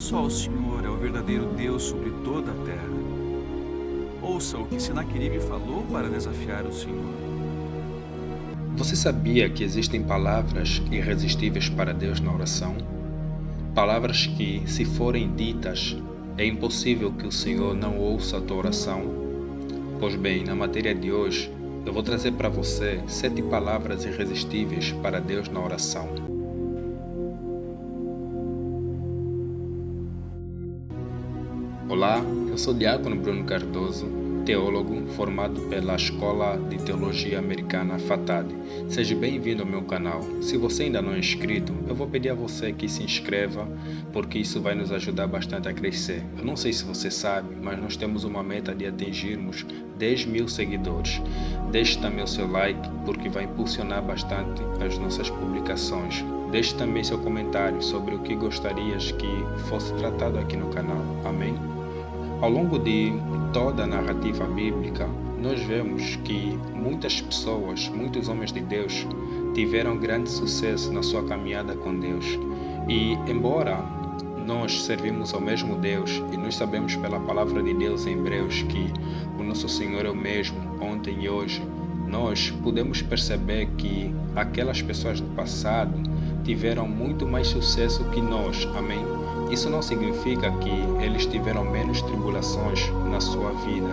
Só o Senhor é o verdadeiro Deus sobre toda a terra. Ouça o que Senaqueribe falou para desafiar o Senhor. Você sabia que existem palavras irresistíveis para Deus na oração? Palavras que, se forem ditas, é impossível que o Senhor não ouça a tua oração? Pois bem, na matéria de hoje, eu vou trazer para você 7 palavras irresistíveis para Deus na oração. Olá, eu sou Diácono Bruno Cardoso, teólogo formado pela Escola de Teologia Americana FATAD. Seja bem-vindo ao meu canal. Se você ainda não é inscrito, eu vou pedir a você que se inscreva, porque isso vai nos ajudar bastante a crescer. Eu não sei se você sabe, mas nós temos uma meta de atingirmos 10 mil seguidores. Deixe também o seu like, porque vai impulsionar bastante as nossas publicações. Deixe também seu comentário sobre o que gostarias que fosse tratado aqui no canal. Amém? Ao longo de toda a narrativa bíblica, nós vemos que muitas pessoas, muitos homens de Deus, tiveram grande sucesso na sua caminhada com Deus. E, embora nós servimos ao mesmo Deus e nós sabemos pela palavra de Deus em Hebreus que o nosso Senhor é o mesmo ontem e hoje, nós podemos perceber que aquelas pessoas do passado tiveram muito mais sucesso que nós. Amém? Isso não significa que eles tiveram menos tribulações na sua vida,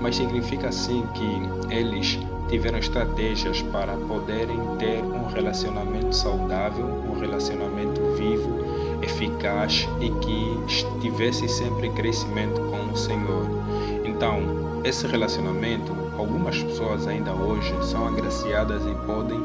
mas significa sim que eles tiveram estratégias para poderem ter um relacionamento saudável, um relacionamento vivo, eficaz e que tivesse sempre em crescimento com o Senhor. Então, esse relacionamento, algumas pessoas ainda hoje são agraciadas e podem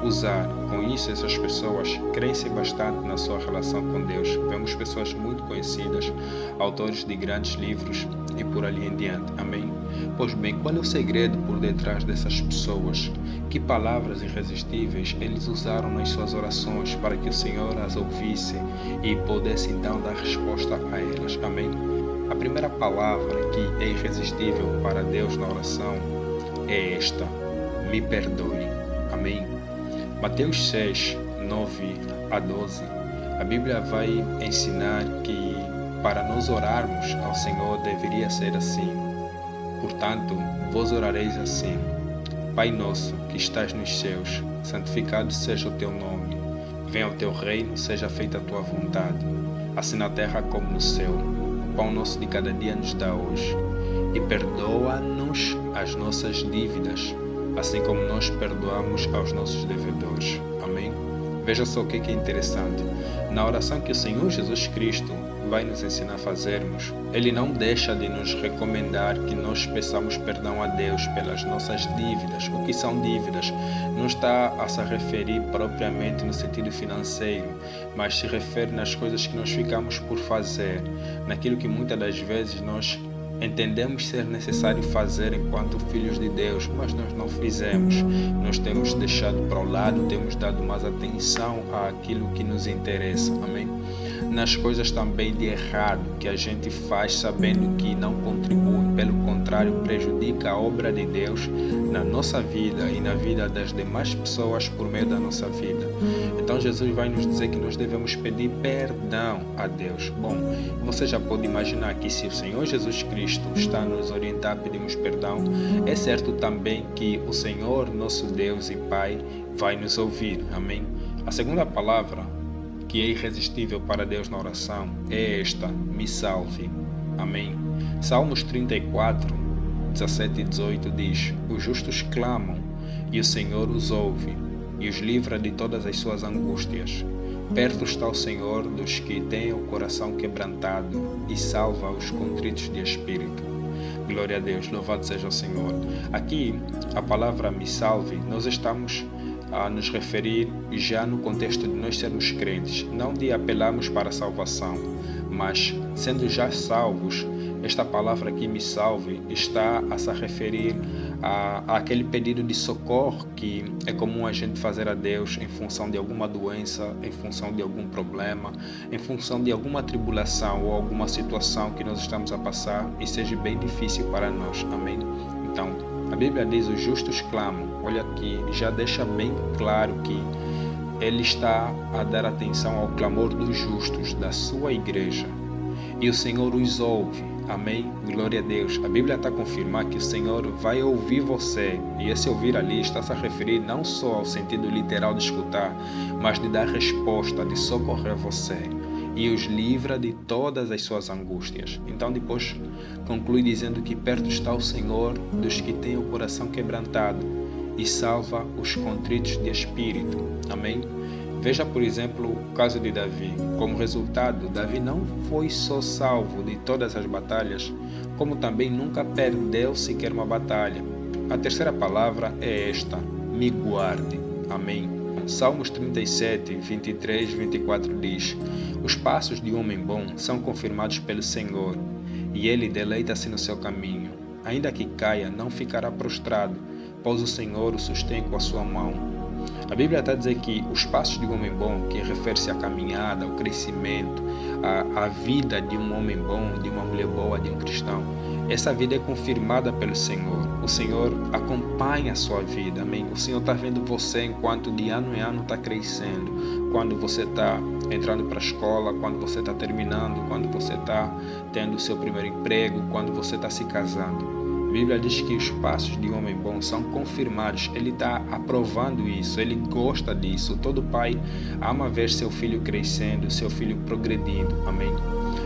usar. Com isso, essas pessoas crescem bastante na sua relação com Deus. Vemos pessoas muito conhecidas, autores de grandes livros e por ali em diante. Amém? Pois bem, qual é o segredo por detrás dessas pessoas? Que palavras irresistíveis eles usaram nas suas orações para que o Senhor as ouvisse e pudesse então dar resposta a elas? Amém? A primeira palavra que é irresistível para Deus na oração é esta: me perdoe. Amém? Mateus 6, 9 a 12, a Bíblia vai ensinar que para nós orarmos ao Senhor deveria ser assim. Portanto, vós orareis assim: Pai nosso que estás nos céus, santificado seja o teu nome. Venha o teu reino, seja feita a tua vontade, assim na terra como no céu. O pão nosso de cada dia nos dá hoje. E perdoa-nos as nossas dívidas, assim como nós perdoamos aos nossos devedores. Amém? Veja só o que é interessante. Na oração que o Senhor Jesus Cristo vai nos ensinar a fazermos, Ele não deixa de nos recomendar que nós peçamos perdão a Deus pelas nossas dívidas. O que são dívidas? Não está a se referir propriamente no sentido financeiro, mas se refere nas coisas que nós ficamos por fazer, naquilo que muitas das vezes nós entendemos ser necessário fazer enquanto filhos de Deus, mas nós não fizemos. Nós temos deixado para o lado, temos dado mais atenção àquilo que nos interessa. Amém? Nas coisas também de errado que a gente faz sabendo que não contribui, pelo contrário, prejudica a obra de Deus na nossa vida e na vida das demais pessoas por meio da nossa vida. Então Jesus vai nos dizer que nós devemos pedir perdão a Deus. Bom, você já pode imaginar que se o Senhor Jesus Cristo está a nos orientar a pedirmos perdão, é certo também que o Senhor, nosso Deus e Pai, vai nos ouvir. Amém? A segunda palavra que é irresistível para Deus na oração é esta: me salve. Amém? Salmos 34, 17 e 18 diz: os justos clamam e o Senhor os ouve e os livra de todas as suas angústias. Perto está o Senhor dos que têm o coração quebrantado e salva os contritos de espírito. Glória a Deus, louvado seja o Senhor. Aqui, a palavra me salve, nós estamos a nos referir já no contexto de nós sermos crentes, não de apelarmos para a salvação, mas sendo já salvos, esta palavra aqui, me salve, está a se referir àquele pedido de socorro que é comum a gente fazer a Deus em função de alguma doença, em função de algum problema, em função de alguma tribulação ou alguma situação que nós estamos a passar e seja bem difícil para nós. Amém? Então, a Bíblia diz: os justos clamam. Olha aqui, já deixa bem claro que Ele está a dar atenção ao clamor dos justos, da sua igreja. E o Senhor os ouve. Amém? Glória a Deus. A Bíblia está a confirmar que o Senhor vai ouvir você. E esse ouvir ali está se a referir não só ao sentido literal de escutar, mas de dar resposta, de socorrer você. E os livra de todas as suas angústias. Então depois conclui dizendo que perto está o Senhor dos que têm o coração quebrantado e salva os contritos de espírito. Amém? Veja, por exemplo, o caso de Davi. Como resultado, Davi não foi só salvo de todas as batalhas, como também nunca perdeu sequer uma batalha. A terceira palavra é esta: me guarde. Amém? Salmos 37, 23, 24 diz: os passos de um homem bom são confirmados pelo Senhor, e ele deleita-se no seu caminho. Ainda que caia, não ficará prostrado, pois o Senhor o sustém com a sua mão. A Bíblia está a dizer que os passos de um homem bom, que refere-se à caminhada, ao crescimento, à vida de um homem bom, de uma mulher boa, de um cristão, essa vida é confirmada pelo Senhor. O Senhor acompanha a sua vida, amém? O Senhor está vendo você enquanto de ano em ano está crescendo, quando você está entrando para a escola, quando você está terminando, quando você está tendo o seu primeiro emprego, quando você está se casando. A Bíblia diz que os passos de um homem bom são confirmados. Ele está aprovando isso, ele gosta disso. Todo pai ama ver seu filho crescendo, seu filho progredindo, amém?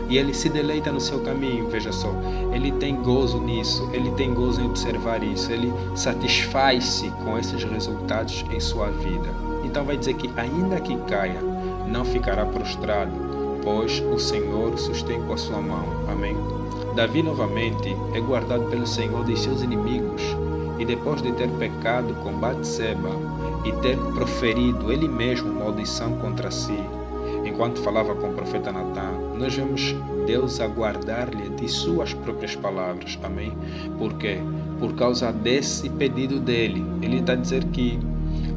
E ele se deleita no seu caminho, veja só. Ele tem gozo nisso, ele tem gozo em observar isso, ele satisfaz-se com esses resultados em sua vida. Então vai dizer que ainda que caia, não ficará prostrado, pois o Senhor o sustém com a sua mão, amém? Davi novamente é guardado pelo Senhor de seus inimigos, e depois de ter pecado com Batseba e ter proferido ele mesmo maldição contra si, enquanto falava com o profeta Natã, nós vemos Deus a guardar-lhe de suas próprias palavras, amém? Por quê? Por causa desse pedido dele. Ele está a dizer que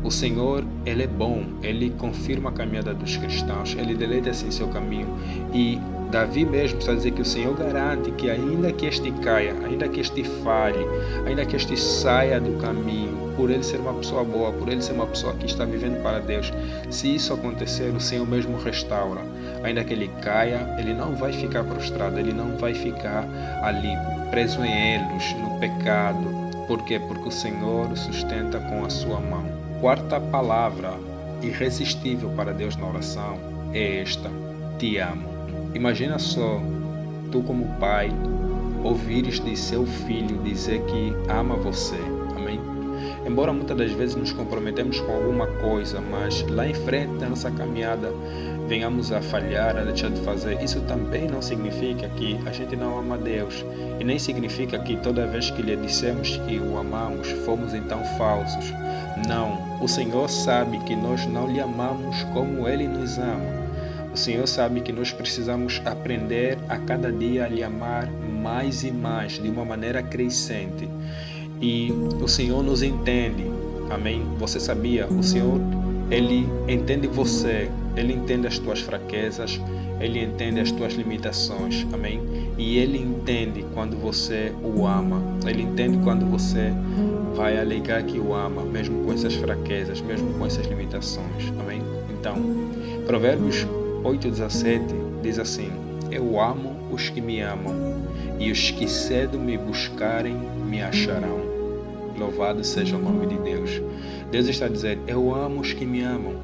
o Senhor, ele é bom, ele confirma a caminhada dos cristãos, ele deleita-se em seu caminho. E Davi mesmo está a dizer que o Senhor garante que ainda que este caia, ainda que este falhe, ainda que este saia do caminho, por ele ser uma pessoa boa, por ele ser uma pessoa que está vivendo para Deus, se isso acontecer, o Senhor mesmo restaura. Ainda que ele caia, ele não vai ficar prostrado, ele não vai ficar ali preso em elos, no pecado. Por quê? Porque o Senhor o sustenta com a sua mão. Quarta palavra irresistível para Deus na oração é esta: te amo. Imagina só, tu como pai, ouvires de seu filho dizer que ama você, amém? Embora muitas das vezes nos comprometemos com alguma coisa, mas lá em frente da nossa caminhada venhamos a falhar, a deixar de fazer, isso também não significa que a gente não ama Deus, e nem significa que toda vez que lhe dissemos que o amamos, fomos então falsos. Não, o Senhor sabe que nós não lhe amamos como Ele nos ama. O Senhor sabe que nós precisamos aprender a cada dia a lhe amar mais e mais, de uma maneira crescente. E o Senhor nos entende, amém? Você sabia? O Senhor, Ele entende você, Ele entende as tuas fraquezas, Ele entende as tuas limitações, amém? E Ele entende quando você o ama, Ele entende quando você vai alegar que o ama, mesmo com essas fraquezas, mesmo com essas limitações, amém? Então, Provérbios 8:17 diz assim: eu amo os que me amam, e os que cedo me buscarem me acharão. Louvado seja o nome de Deus. Deus está a dizer: eu amo os que me amam,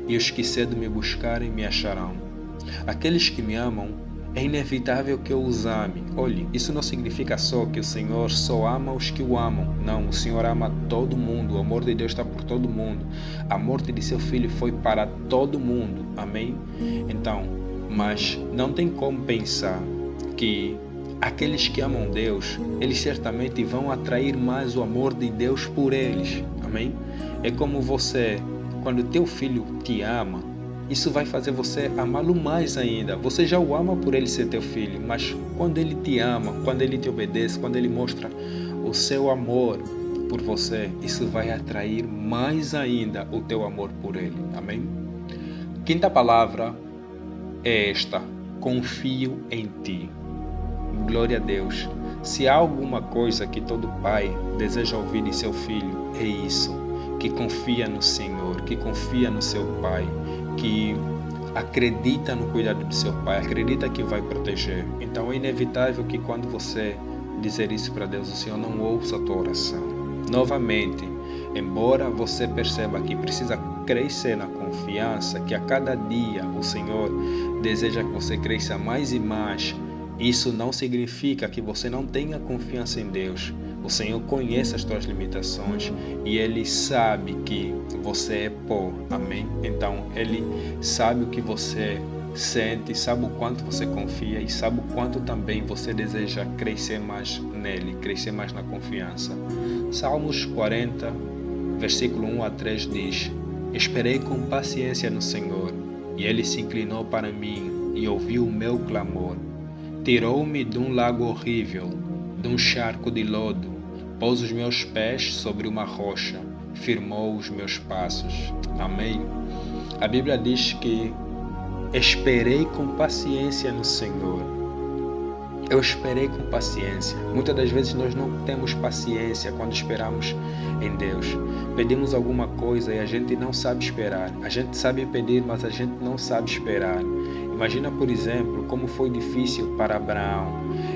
e os que cedo me buscarem me acharão. Aqueles que me amam, é inevitável que eu os ame. Olhe, isso não significa só que o Senhor só ama os que o amam. Não, o Senhor ama todo mundo. O amor de Deus está por todo mundo. A morte de seu Filho foi para todo mundo. Amém? Então, mas não tem como pensar que aqueles que amam Deus, eles certamente vão atrair mais o amor de Deus por eles. Amém? É como você, quando teu filho te ama, isso vai fazer você amá-lo mais ainda. Você já o ama por ele ser teu filho, mas quando ele te ama, quando ele te obedece, quando ele mostra o seu amor por você, isso vai atrair mais ainda o teu amor por ele. Amém? Quinta palavra é esta: confio em ti. Glória a Deus. Se há alguma coisa que todo pai deseja ouvir de seu filho, é isso: que confia no Senhor, que confia no seu Pai, que acredita no cuidado do seu Pai, acredita que vai proteger. Então é inevitável que quando você dizer isso para Deus, o Senhor não ouça a tua oração. Novamente, embora você perceba que precisa crescer na confiança, que a cada dia o Senhor deseja que você cresça mais e mais, isso não significa que você não tenha confiança em Deus. O Senhor conhece as tuas limitações e Ele sabe que você é pó, amém? Então, Ele sabe o que você sente, sabe o quanto você confia e sabe o quanto também você deseja crescer mais nele, crescer mais na confiança. Salmos 40, versículo 1 a 3 diz: Esperei com paciência no Senhor, e Ele se inclinou para mim e ouviu o meu clamor. Tirou-me de um lago horrível, de um charco de lodo, pôs os meus pés sobre uma rocha, firmou os meus passos. Amém? A Bíblia diz que esperei com paciência no Senhor. Eu esperei com paciência. Muitas das vezes nós não temos paciência quando esperamos em Deus. Pedimos alguma coisa e a gente não sabe esperar. A gente sabe pedir, mas a gente não sabe esperar. Imagina, por exemplo, como foi difícil para Abraão.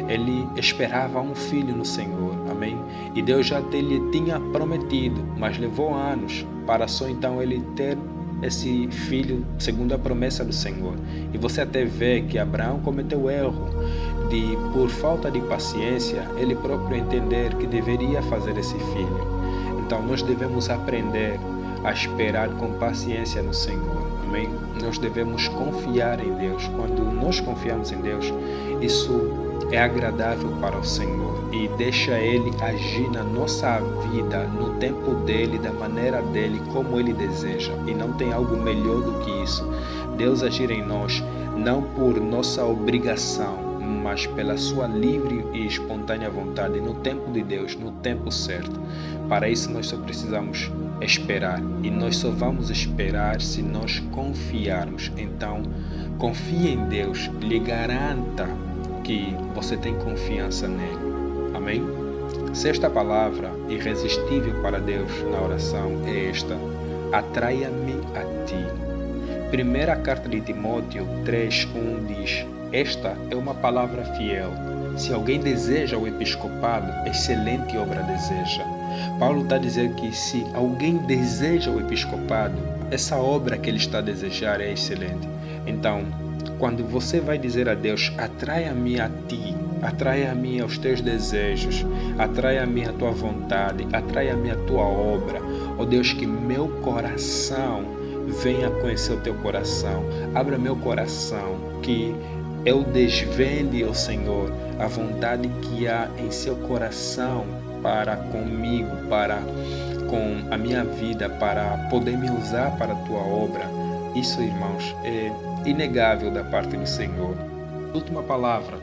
Ele esperava um filho no Senhor, amém? E Deus já lhe tinha prometido, mas levou anos para só então ele ter esse filho segundo a promessa do Senhor. E você até vê que Abraão cometeu o erro de, por falta de paciência, ele próprio entender que deveria fazer esse filho. Então nós devemos aprender a esperar com paciência no Senhor. Amém? Nós devemos confiar em Deus. Quando nós confiamos em Deus, isso é agradável para o Senhor e deixa Ele agir na nossa vida, no tempo dEle, da maneira dEle, como Ele deseja. E não tem algo melhor do que isso. Deus agir em nós, não por nossa obrigação, mas pela sua livre e espontânea vontade, no tempo de Deus, no tempo certo. Para isso nós só precisamos esperar, e nós só vamos esperar se nós confiarmos. Então, confie em Deus, lhe garanta que você tem confiança nele. Amém? Sexta palavra irresistível para Deus na oração é esta: atraia-me a ti. Primeira carta de Timóteo 3:1 diz: esta é uma palavra fiel. Se alguém deseja o episcopado, excelente obra deseja. Paulo está dizendo que se alguém deseja o episcopado, essa obra que ele está a desejar é excelente. Então, quando você vai dizer a Deus, atraia-me a ti, atraia-me aos teus desejos, atraia-me a tua vontade, atraia-me a tua obra, ó Deus, que meu coração venha conhecer o teu coração, abra meu coração, que eu desvende, ó Senhor, a vontade que há em seu coração para comigo, para com a minha vida, para poder me usar para a tua obra. Isso, irmãos, é inegável da parte do Senhor. A última palavra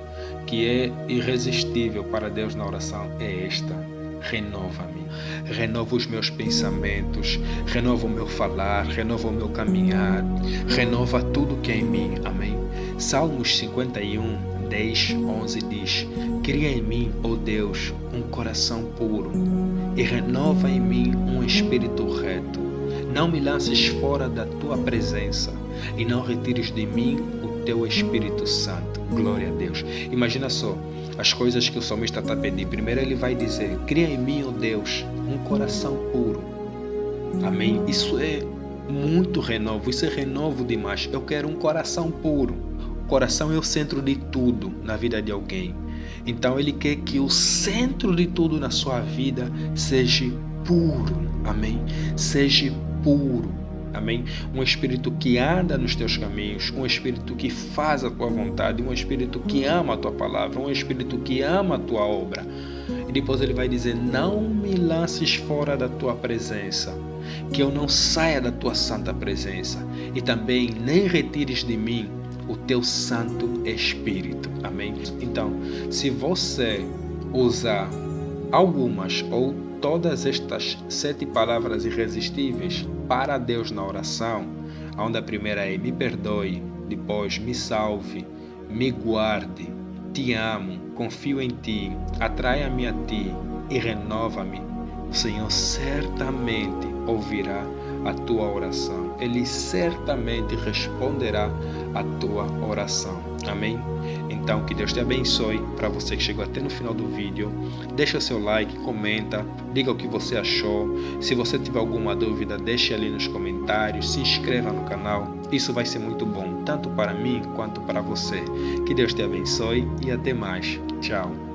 que é irresistível para Deus na oração é esta: renova-me. Renova os meus pensamentos, renova o meu falar, renova o meu caminhar, renova tudo que é em mim. Amém? Salmos 51, 10, 11 diz: cria em mim, ó Deus, um coração puro e renova em mim um espírito reto. Não me lances fora da tua presença e não retires de mim o teu Espírito Santo. Glória a Deus. Imagina só as coisas que o salmista está a pedir. Primeiro ele vai dizer: cria em mim, ó Deus, um coração puro. Amém? Isso é muito renovo, isso é renovo demais. Eu quero um coração puro. O coração é o centro de tudo na vida de alguém. Então ele quer que o centro de tudo na sua vida seja puro. Amém? Seja puro. Amém? Um espírito que anda nos teus caminhos, um espírito que faz a tua vontade, um espírito que ama a tua palavra, um espírito que ama a tua obra. E depois ele vai dizer: não me lances fora da tua presença, que eu não saia da tua santa presença, e também nem retires de mim o teu Santo Espírito. Amém? Então, se você usar algumas ou todas estas 7 palavras irresistíveis para Deus na oração, onde a primeira é: me perdoe, depois me salve, me guarde, te amo, confio em ti, atraia-me a ti e renova-me, o Senhor certamente ouvirá a tua oração. Ele certamente responderá a tua oração. Amém? Então, que Deus te abençoe. Para você que chegou até no final do vídeo, deixa o seu like, comenta, diga o que você achou. Se você tiver alguma dúvida, deixe ali nos comentários, se inscreva no canal. Isso vai ser muito bom, tanto para mim quanto para você. Que Deus te abençoe e até mais. Tchau.